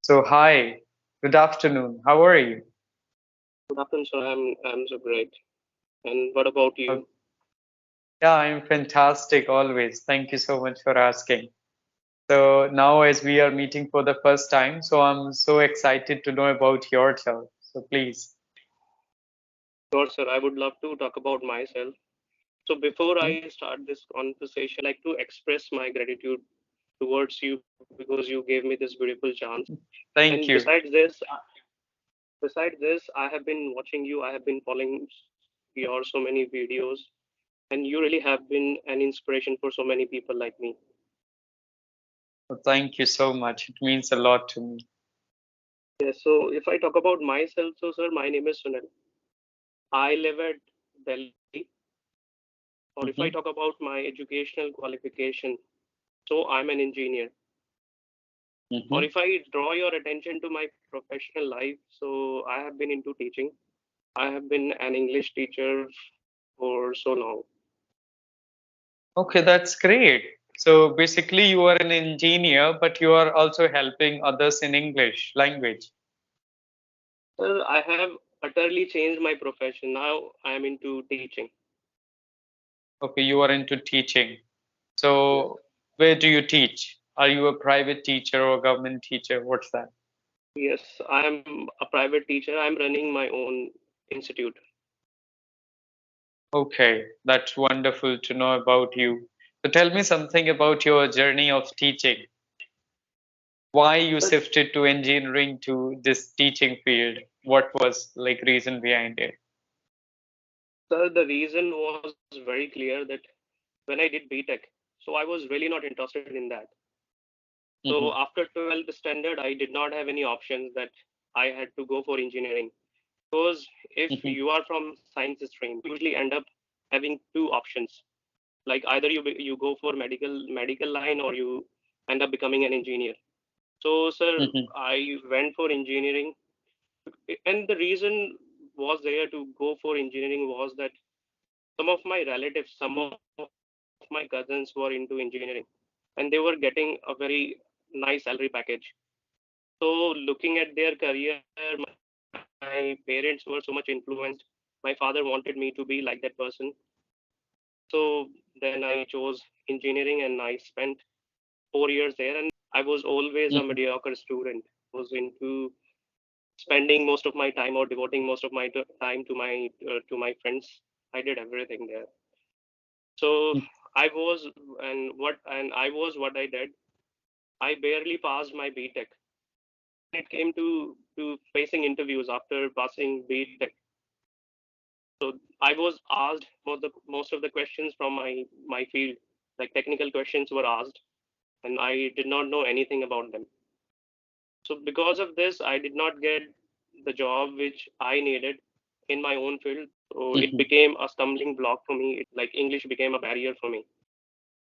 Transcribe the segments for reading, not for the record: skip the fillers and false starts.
So, hi, good afternoon. How are you? Good afternoon, sir. I'm so great. And what about Uh, you? yeah, I'm fantastic always. Thank you so much for asking. So, now as we are meeting for the first time, so I'm so excited to know about yourself. So, please. Sure, sir. I would love to talk about myself. So before Mhm. I start this conversation, I'd like to express my gratitude towards you because you gave me this beautiful chance. And Thank you. besides this, I have been watching you. I have been following your so many videos, and you really have been an inspiration for so many people like me. Thank you so much. It means a lot to me. Yes. So if I talk about myself, so sir, my name is Sunil. I live at Delhi. Or if I talk Mhm. about my educational qualification, so I'm an engineer. Or Mhm. if I draw your attention to my professional life, so I have been into teaching. I have been an English teacher for so long. Okay, that's great. So, basically, you are an engineer, but you are also helping others in English language. Well, I have utterly changed my profession. Now I am into teaching. Okay, you are into teaching. Yes. So, where do you teach? Are you a private teacher or government teacher? What's that? Yes, I am a private teacher. I'm running my own institute. Okay, that's wonderful to know about you. So, tell me something about your journey of teaching. Why you But shifted to engineering to this teaching field? What was like reason behind it? sir, the reason was very clear that when I did BTech, so I was really not interested in that. So Hmm. after 12th standard, I did not have any options that I had to go for engineering. Because if Hmm. you are from science stream, you usually end up having two options. Like either you go for medical line or you end up becoming an engineer. So, sir, Hmm. I went for engineering, and the reason was there to go for engineering was that some of my relatives, some of my cousins were into engineering, and they were getting a very nice salary package. So, looking at their career, my parents were so much influenced. My father wanted me to be like that person. So then I chose engineering and I spent 4 years there. And I was always a Hmm. mediocre student. I was into spending most of my time or devoting most of my time to my friends. I did everything there. So I was and I was what I did. I barely passed my BTech. When it came to facing interviews after passing BTech, so I was asked most of the questions from my field, like technical questions were asked, and I did not know anything about them. So because of this, I did not get the job which I needed in my own field. So it Hmm. became a stumbling block for me. Like English became a barrier for me.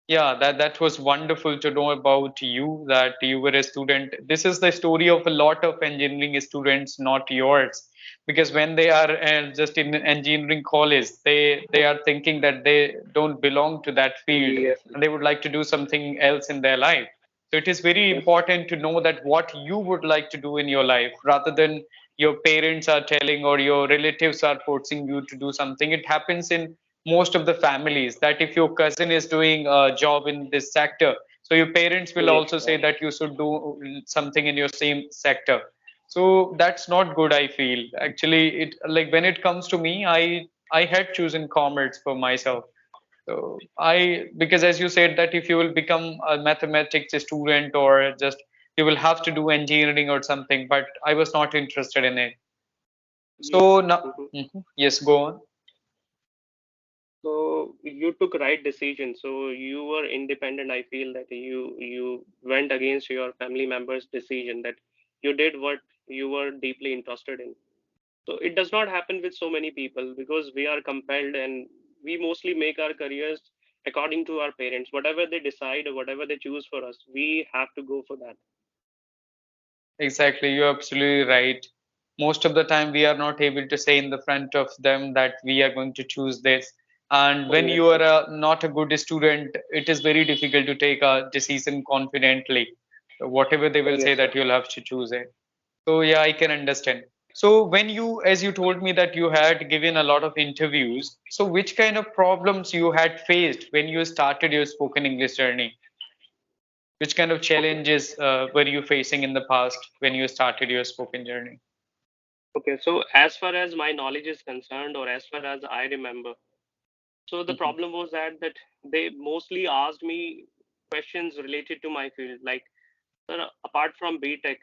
Yeah, that was wonderful to know about you that you were a student. This is the story of a lot of engineering students, not yours. Because when they are just in engineering college, they are thinking that they don't belong to that field Yes, and they would like to do something else in their life. So it is very yes, important to know that what you would like to do in your life rather than your parents are telling or your relatives are forcing you to do something. It happens in most of the families that if your cousin is doing a job in this sector, so your parents will yes, also say that you should do something in your same sector. So that's not good, I feel. Actually, it like when it comes to me, I had chosen commerce for myself. So I, because as you said that if you will become a mathematics student or just you will have to do engineering or something, but I was not interested in it. yes. So now, Mhm. yes, go on. So you took right decision. So you were independent. I feel that you went against your family members' decision that you did what you were deeply interested in. So it does not happen with so many people because we are compelled and we mostly make our careers according to our parents. Whatever they decide or whatever they choose for us, we have to go for that. Exactly, you're absolutely right. Most of the time, we are not able to say in the front of them that we are going to choose this. And when Yes, you are sir. not a good student, it is very difficult to take a decision confidently. Whatever they will say Yes, sir. that you'll have to choose it. So yeah, I can understand. So when you, as you told me that you had given a lot of interviews, so which kind of problems you had faced when you started your spoken English journey? Which kind of Okay. challenges were you facing in the past when you started your spoken journey? Okay. So as far as my knowledge is concerned, or as far as I remember, so the Hmm. problem was that they mostly asked me questions related to my field. Like, sir, apart from BTech,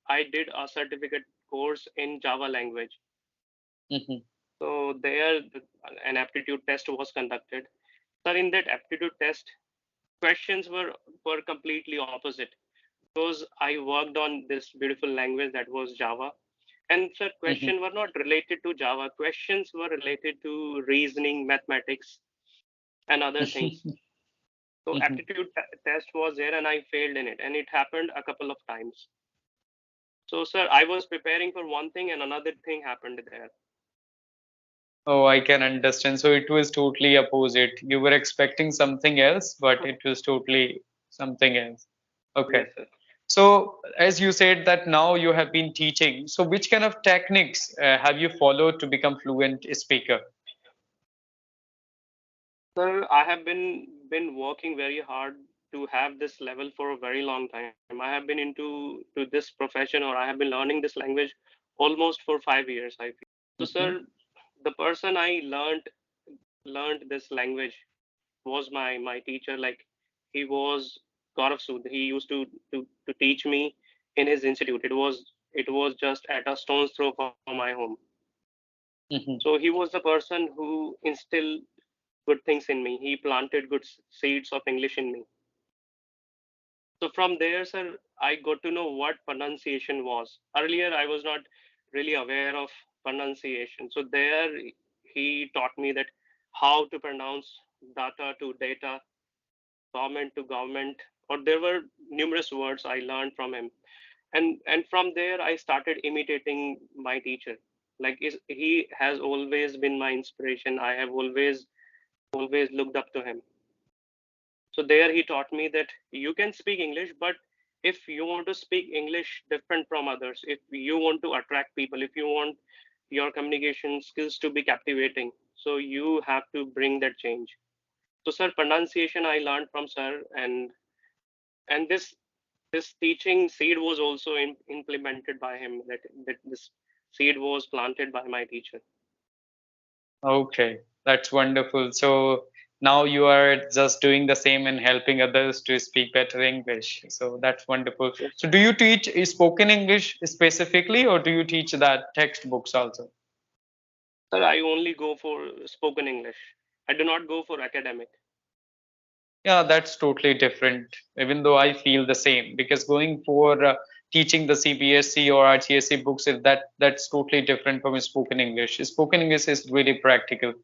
I did a certificate course in Java language. Hmm. So there, an aptitude test was conducted. Sir, in that aptitude test, questions were completely opposite because I worked on this beautiful language that was Java. And sir, Hmm. questions were not related to Java. Questions were related to reasoning, mathematics, and other things. So Hmm. aptitude test was there, and I failed in it, and it happened a couple of times. So sir, I was preparing for one thing, and another thing happened there. Oh, I can understand. So it was totally opposite. You were expecting something else, but it was totally something else. Okay. Yes, sir. So as you said that now you have been teaching, so which kind of techniques have you followed to become fluent speaker? Sir, I have been working very hard to have this level for a very long time. I have been into to this profession, or I have been learning this language almost for 5 years, I feel. So, Hmm. sir, the person I learned this language was my teacher. Like, he was Gaurav Sood. He used to teach me in his institute. It was just at a stone's throw from my home. Hmm. So he was the person who instilled good things in me. He planted good seeds of English in me. So from there, sir, I got to know what pronunciation was. Earlier, I was not really aware of pronunciation. So there, he taught me that how to pronounce data to data, government to government, or there were numerous words I learned from him. And from there, I started imitating my teacher. Like, he has always been my inspiration. I have always looked up to him. So there he taught me that you can speak English, but if you want to speak English different from others, if you want to attract people, if you want your communication skills to be captivating, so you have to bring that change. So sir, pronunciation I learned from sir, and this teaching seed was also implemented by him. That this seed was planted by my teacher. Okay, that's wonderful. So now you are just doing the same and helping others to speak better English. So that's wonderful. Yes, So do you teach spoken English specifically, or do you teach that textbooks also? sir, I only go for spoken English. I do not go for academic. Yeah, that's totally different, even though I feel the same because going for teaching the CBSE or RTSE books, that's totally different from spoken English. Spoken English is really practical.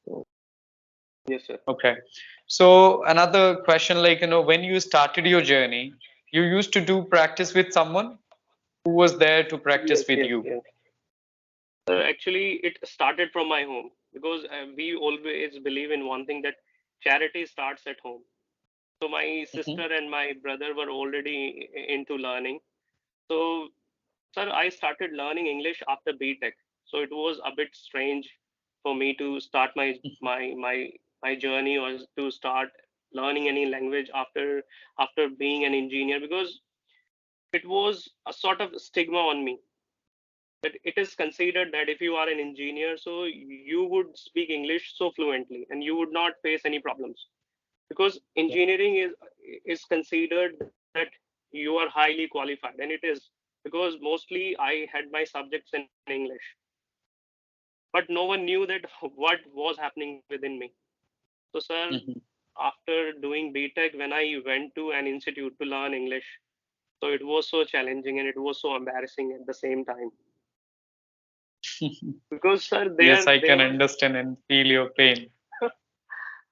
So, Yes, sir. okay. So another question, like, when you started your journey, you used to do practice with someone who was there to practice Yes, with yes, you. yes. Actually, it started from my home because we always believe in one thing, that charity starts at home. So my Hmm. sister and my brother were already into learning. So, sir, I started learning English after BTech. So it was a bit strange for me to start my journey, or to start learning any language after being an engineer, because it was a sort of stigma on me, that it is considered that if you are an engineer, so you would speak English so fluently and you would not face any problems, because engineering is considered that you are highly qualified, and it is, because mostly I had my subjects in English, but no one knew that what was happening within me. So sir, Hmm. after doing BTech, when I went to an institute to learn English, so it was so challenging and it was so embarrassing at the same time, because sir, Yes, I there can were understand and feel your pain.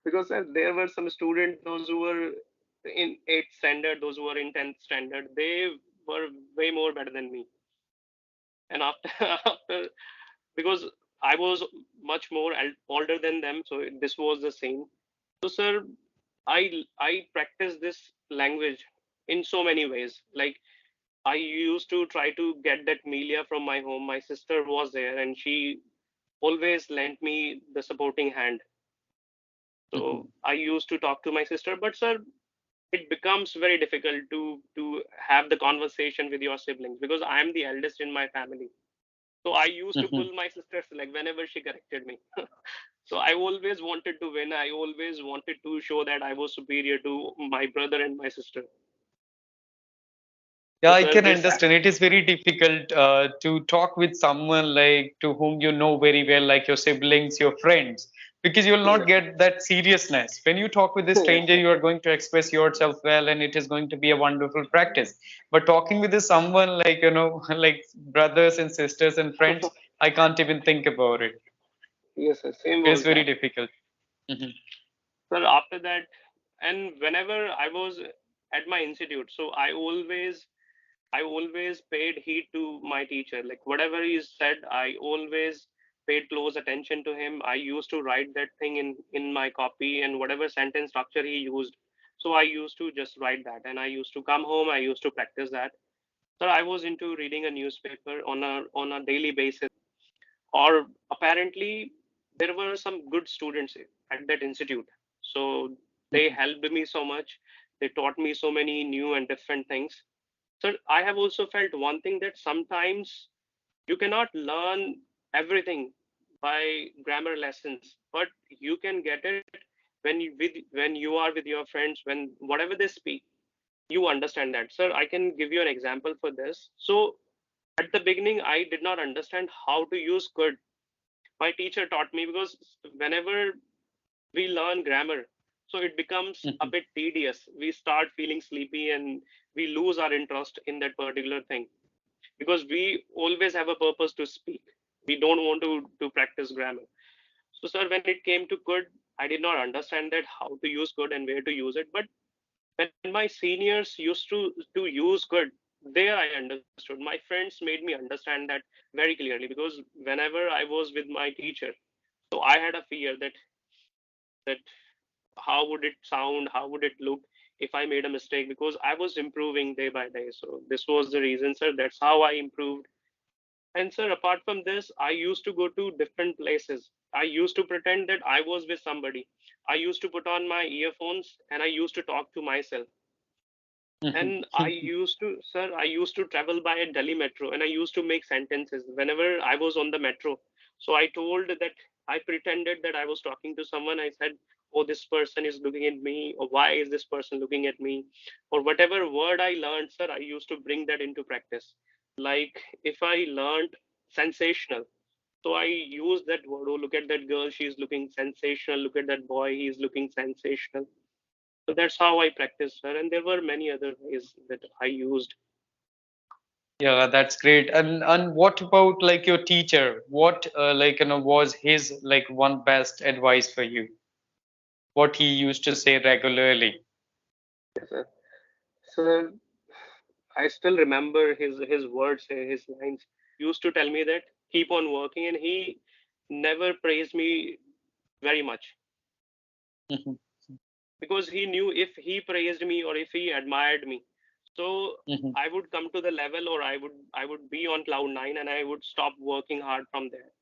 because there were some students, those who were in 8th standard, those who were in 10th standard, they were way more better than me. And after after, because I was much more older than them, so this was the same. So sir, I practiced this language in so many ways. Like I used to try to get that melia from my home. My sister was there and she always lent me the supporting hand. Mhm. So I used to talk to my sister, but sir, it becomes very difficult to have the conversation with your siblings because I am the eldest in my family. So I used to Mhm. pull my sister's leg whenever she corrected me. So I always wanted to win. I always wanted to show that I was superior to my brother and my sister. Yeah, So I sir, can this understand. It is very difficult to talk with someone like to whom you know very well, like your siblings, your friends, because you will not yes, get that seriousness. When you talk with a yes, stranger, you are going to express yourself well, and it is going to be a wonderful practice. But talking with someone like like brothers and sisters and friends, I can't even think about it. yes, sir, same It is was very that. difficult. Mhm. Sir, after that, and whenever I was at my institute, so I always paid heed to my teacher. Like whatever he said, I always paid close attention to him. I used to write that thing in my copy and whatever sentence structure he used. So I used to just write that, and I used to come home. I used to practice that. So I was into reading a newspaper on a daily basis. Or apparently there were some good students at that institute. So they Mhm. helped me so much. They taught me so many new and different things. So I have also felt one thing that sometimes you cannot learn everything by grammar lessons, but you can get it when you are with your friends, when whatever they speak, you understand that. Sir, I can give you an example for this. So at the beginning, I did not understand how to use could. My teacher taught me because whenever we learn grammar, so it becomes a Mhm. bit tedious. We start feeling sleepy and we lose our interest in that particular thing because we always have a purpose to speak. We don't want to practice grammar. So, sir, when it came to could, I did not understand that how to use could and where to use it. But when my seniors used to use could, there I understood. My friends made me understand that very clearly because whenever I was with my teacher, so I had a fear that how would it sound, how would it look if I made a mistake, because I was improving day by day. So this was the reason, sir. That's how I improved. And sir, apart from this, I used to go to different places. I used to pretend that I was with somebody. I used to put on my earphones and I used to talk to myself. Mhm. And I used to, sir, I used to travel by a Delhi metro and I used to make sentences whenever I was on the metro. So I told that I pretended that I was talking to someone. I said, oh, this person is looking at me, or why is this person looking at me? Or whatever word I learned, sir, I used to bring that into practice. Like if I learned sensational, so I use that word. Oh, look at that girl, she's looking sensational. Look at that boy, he's looking sensational. So that's how I practiced her. And there were many other ways that I used. Yeah, that's great. And what about like your teacher? What like was his like one best advice for you? What he used to say regularly? Yes, sir. So I still remember his words, his lines. He used to tell me that keep on working, and he never praised me very much Mhm. because he knew if he praised me or if he admired me, so Mhm. I would come to the level, or I would be on cloud nine, and I would stop working hard from there.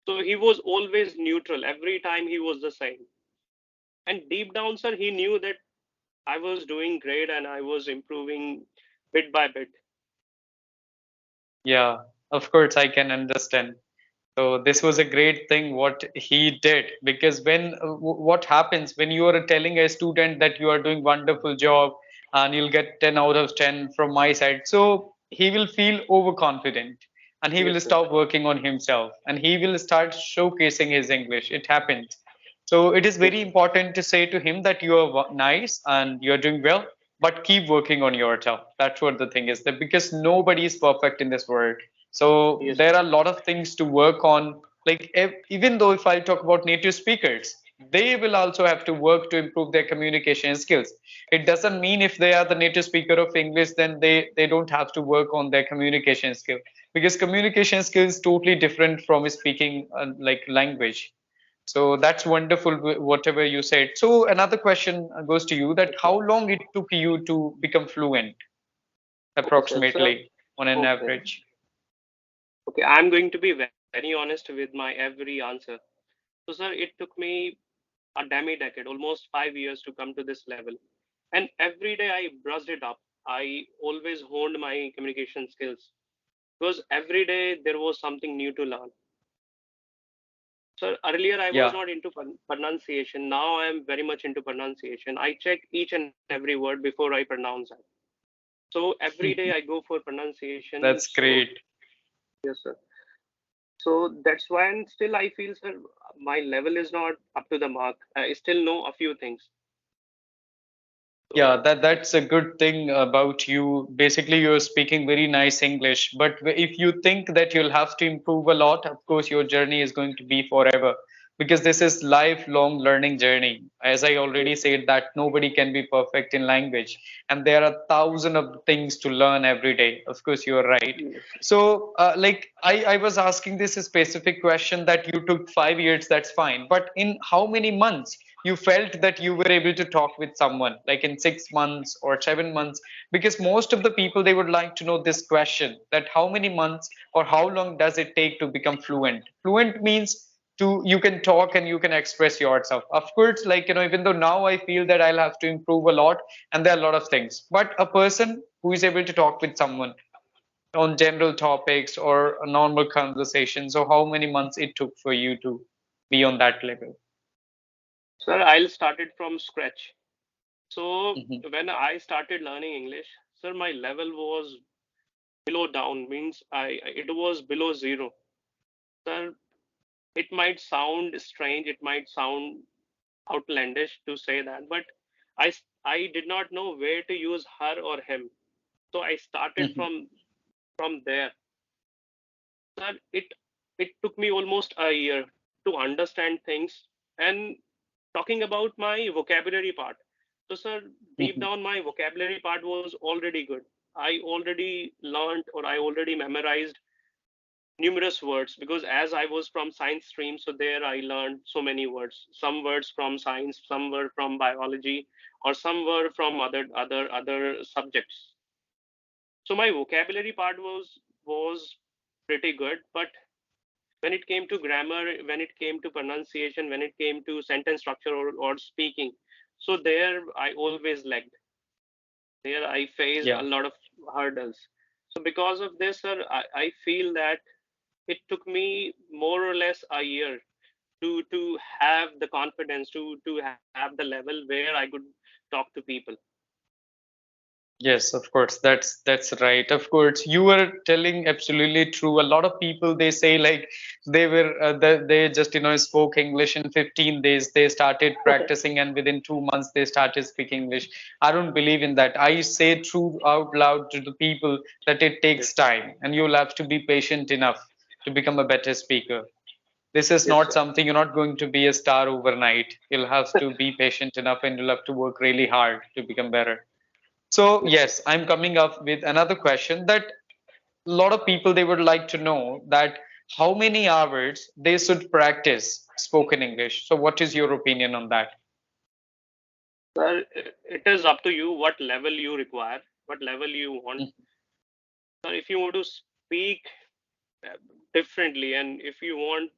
So he was always neutral. Every time he was the same. And deep down, sir, he knew that I was doing great and I was improving bit by bit. Yeah, of course I can understand. So this Yes, was sir. a great thing what he did, because when what happens when you are telling a student that you are doing wonderful job and you'll get 10 out of 10 from my side, so he will feel overconfident and he will Yes, sir. stop working on himself and he will start showcasing his English. It happens. So it is Yes, very sir. important to say to him that you are nice and you're doing well, but keep working on yourself. That's what the thing is, that because nobody is perfect in this world. So Yes, there sir. are a lot of things to work on. Like even though if I talk about native speakers, they will also have to work to improve their communication skills. It doesn't mean if they are the native speaker of English, then they don't have to work on their communication skill, because communication skill is totally different from speaking like language. So that's wonderful, whatever you said. So another question goes to you, that how Okay. long it took you to become fluent, Okay, sir. Sir. approximately, on an Okay. average? Okay. I'm going to be very honest with my every answer. So, sir, it took me a demi-decade, almost 5 years to come to this level. And every day I brushed it up. I always honed my communication skills because every day there was something new to learn. So earlier I was Yeah. not into pronunciation. Now I am very much into pronunciation. I check each and every word before I pronounce it. So every day I go for pronunciation. That's So great. yes, sir. So that's why, and still I feel, sir, my level is not up to the mark. I still know a few things. Yeah, So that's a good thing about you. Basically, you're speaking very nice English, but if you think that you'll have to improve a lot, of course, your journey is going to be forever, because this is lifelong learning journey. As I already yes, said, that nobody can be perfect in language, and there are thousands of things to learn every day. Of course, you're right. yes, So, like I was asking this specific question, that you took 5 years, that's fine. But in how many months you felt that you were able to talk with someone, like in 6 months or 7 months? Because most of the people, they would like to know this question, that how many months or how long does it take to become fluent? Fluent means to you can talk and you can express yourself. Of course, like even though now I feel that I'll have to improve a lot, and there are a lot of things, but a person who is able to talk with someone on general topics or a normal conversation. So how many months it took for you to be on that level? sir, I'll start it from scratch. So Hmm. when I started learning English, sir, my level was below down, means it was below zero. Sir, it might sound strange, it might sound outlandish to say that, but I did not know where to use her or him. So I started Hmm. from there. Sir, it took me almost a year to understand things. And talking about my vocabulary part, so sir, deep Hmm. down my vocabulary part was already good. I already learned, or I already memorized numerous words, because as I was from science stream, so there I learned so many words. Some words from science, some were from biology, or some were from other subjects. So my vocabulary part was pretty good, but when it came to grammar, when it came to pronunciation, when it came to sentence structure, or speaking, so there I always lagged. There I faced a Yeah. lot of hurdles. So because of this, sir, I feel that it took me more or less a year to have the confidence, to have the level where I could talk to people. Yes, of course. That's right. Of course, you were telling absolutely true. A lot of people, they say like they just spoke English in 15 days. They started practicing, and within 2 months they started speaking English. I don't believe in that. I say true out loud to the people that it takes Yes, time, and you'll have to be patient enough to become a better speaker. This is yes, not sir. something, you're not going to be a star overnight. You'll have to be patient enough, and you'll have to work really hard to become better. So Yes, sir. yes, I'm coming up with another question, that a lot of people, they would like to know that how many hours they should practice spoken English. So what is your opinion on that? Sir, it is up to you what level you require, what level you want. Mhm. Sir, if you want to speak uh, differently, and if you want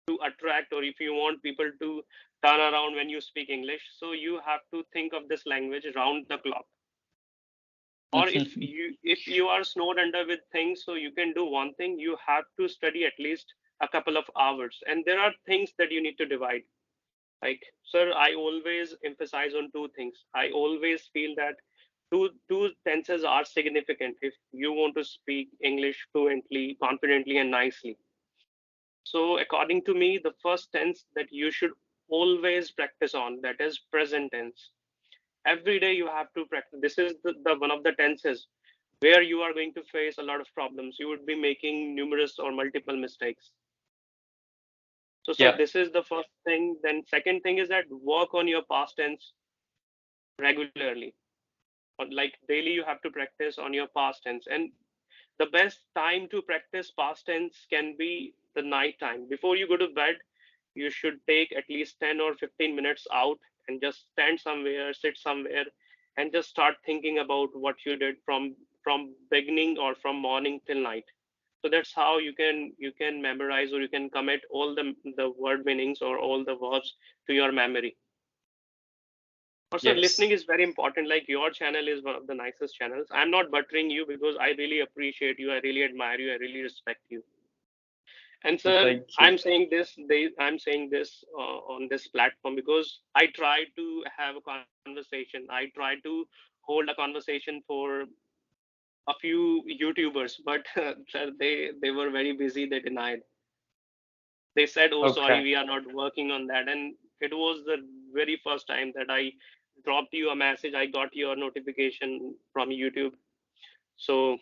to attract, or if you want people to turn around when you speak English, so you have to think of this language round the clock. Or if you are snowed under with things, so you can do one thing. You have to study at least a couple of hours, and there are things that you need to divide. Like, sir, I always emphasize on two things. I always feel that two tenses are significant if you want to speak English fluently, confidently, and nicely. So according to me, the first tense that you should always practice on, that is present tense. Every day you have to practice. This is the one of the tenses where you are going to face a lot of problems. You would be making numerous or multiple mistakes. So, sir, Yeah. this is the first thing. Then second thing is that work on your past tense regularly. Like daily, you have to practice on your past tense. And the best time to practice past tense can be the night time before you go to bed. you should take at least 10 or 15 minutes out and just stand somewhere, sit somewhere, and just start thinking about what you did from beginning or from morning till night. So that's how you can memorize, or you can commit all the word meanings or all the verbs to your memory. Also, listening Yes. is very important. Like, your channel is one of the nicest channels. I'm not buttering you because I really appreciate you, I really admire you, I really respect you. And sir, Thank you. I'm saying this on this platform because I try to have a conversation. I try to hold a conversation for a few YouTubers, but sir, they were very busy. They denied. They said, "Oh, sorry, Okay. we are not working on that." And it was the very first time that I dropped you a message. I got your notification from YouTube. So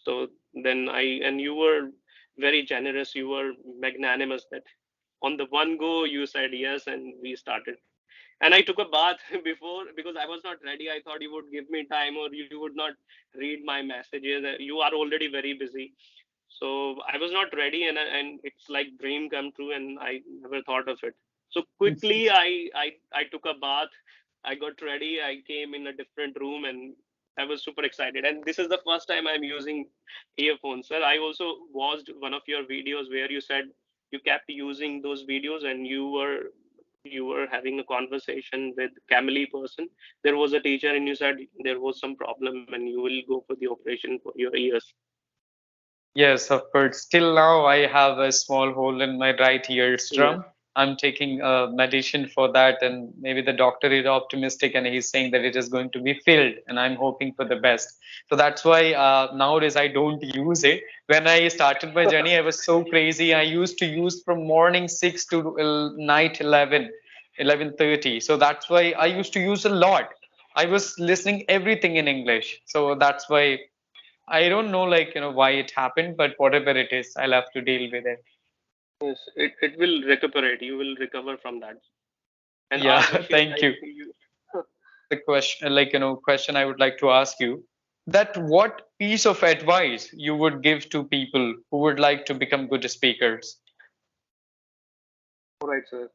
so then I and you were very generous. You were magnanimous that on the one go you said yes, and we started. And I took a bath before because I was not ready. I thought you would give me time, or you would not read my messages. You are already very busy, so I was not ready, and it's like dream come true, and I never thought of it. So quickly I took a bath, I got ready, I came in a different room, and I was super excited. And this is the first time I'm using earphones. Sir, I also watched one of your videos where you said you kept using those videos, and you were having a conversation with Camely person. There was a teacher, and you said there was some problem, and you will go for the operation for your ears. Yes, of course. Till now, I have a small hole in my right Yeah. eardrum. I'm taking medicine for that, and maybe the doctor is optimistic and he's saying that it is going to be filled, and I'm hoping for the best. So that's why nowadays I don't use it. When I started my journey, I was so crazy. I used to use from morning 6 to night 11, 11:30. So that's why I used to use a lot. I was listening everything in English. So that's why I don't know, like, why it happened, but whatever it is, I'll have to deal with it. Yes, it will recuperate. You will recover from that. And Yeah, our wishes, thank like you. you. The question, like, question I would like to ask you that what piece of advice you would give to people who would like to become good speakers? All right, sir.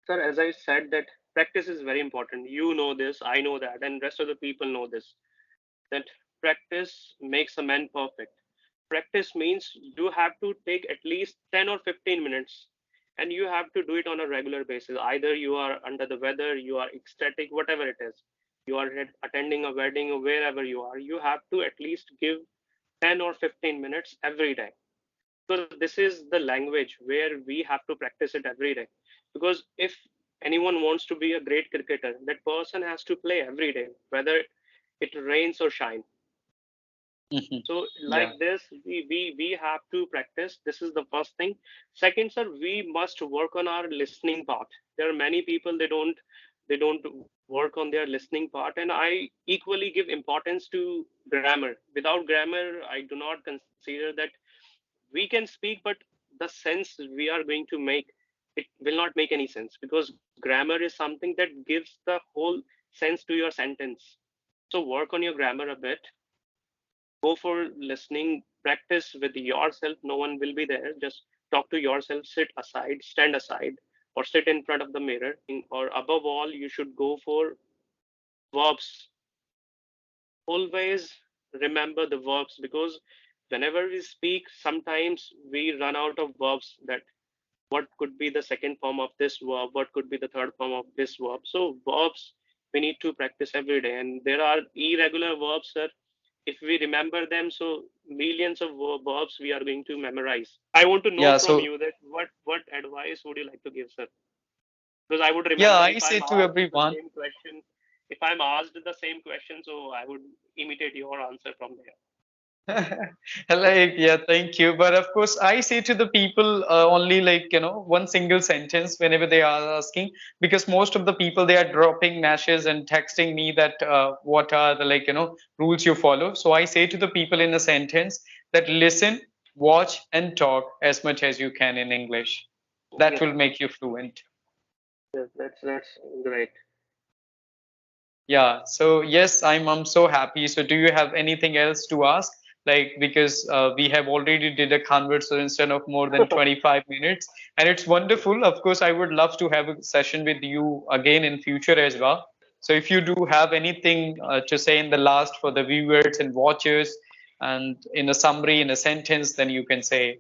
Sir, as I said, that practice is very important. You know this, I know that, and rest of the people know this. That practice makes a man perfect. Practice means you have to take at least 10 or 15 minutes, and you have to do it on a regular basis. Either you are under the weather, you are ecstatic, whatever it is, you are attending a wedding or wherever you have to at least give 10 or 15 minutes every day, because this is the language where we have to practice it every day. Because if anyone wants to be a great cricketer, that person has to play every day, whether it rains or shine. Mhm. So Yeah. like this, we have to practice. This is the first thing. Second, sir, we must work on our listening part. There are many people, they don't work on their listening part, and I equally give importance to grammar. Without grammar, I do not consider that we can speak, but the sense we are going to make, it will not make any sense, because grammar is something that gives the whole sense to your sentence. So work on your grammar a bit, go for listening, practice with yourself. No one will be there. Just talk to yourself, sit aside, stand aside, or sit in front of the mirror. Or above all, you should go for verbs. Always remember the verbs, because whenever we speak, sometimes we run out of verbs. That what could be the second form of this verb, what could be the third form of this verb. So verbs we need to practice every day, and there are irregular verbs that if we remember them, so millions of verbs we are going to memorize. I want to know Yeah. from So, you that what advice would you like to give, sir? Because I would yeah, remember I if say I'm to asked the everyone, same question, if I'm asked the same question, so I would imitate your answer from there. like, yeah, thank you. But of course, I say to the people only, like, one single sentence whenever they are asking, because most of the people, they are dropping meshes and texting me that what are the, like, rules you follow. So I say to the people in a sentence that listen, watch, and talk as much as you can in English. That Yes, will make you fluent. yes, that's great. Yeah. So yes, I'm so happy. So do you have anything else to ask? like because we have already did a conversation of more than 25 minutes, and it's wonderful. Of course, I would love to have a session with you again in future as well. So if you do have anything to say in the last for the viewers and watchers, and in a summary, in a sentence, then you can say.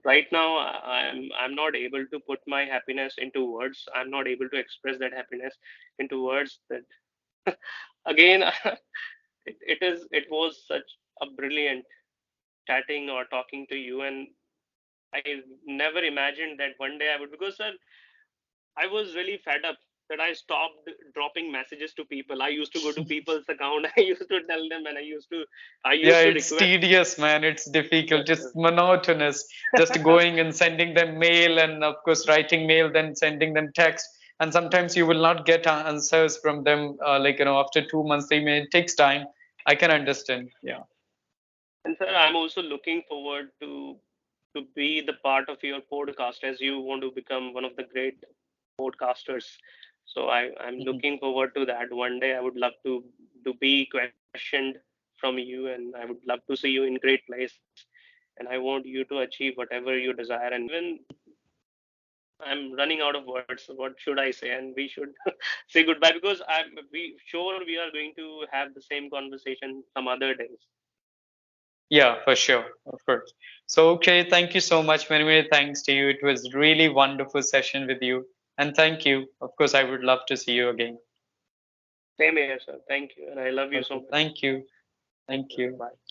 Right now, I'm not able to put my happiness into words. I'm not able to express that happiness into words. That again, it was such a brilliant chatting or talking to you, and I never imagined that one day I would, because sir, I was really fed up that I stopped dropping messages to people. I used to go to people's account. I used to tell them, and I Yeah, used to it's request. tedious, man. It's difficult. It's uh, monotonous. Just going and sending them mail, and of course, writing mail, then sending them text. And sometimes you will not get answers from them, like, after 2 months, 3 months. It takes time. I can understand. Yeah. And sir, I'm also looking forward to be the part of your podcast as you want to become one of the great podcasters. So I'm Mhm. looking forward to that. One day I would love to be questioned from you, and I would love to see you in great place. And I want you to achieve whatever you desire. And even I'm running out of words. So what should I say? And we should say goodbye, because we sure we are going to have the same conversation some other days. Yeah, for sure. Of course. So, okay. Thank you so much. Many, many thanks to you. It was really wonderful session with you. And thank you. Of course, I would love to see you again. Same here, sir. Thank you, and I love you so Okay. much. Thank you. Thank Thank you. you. Bye.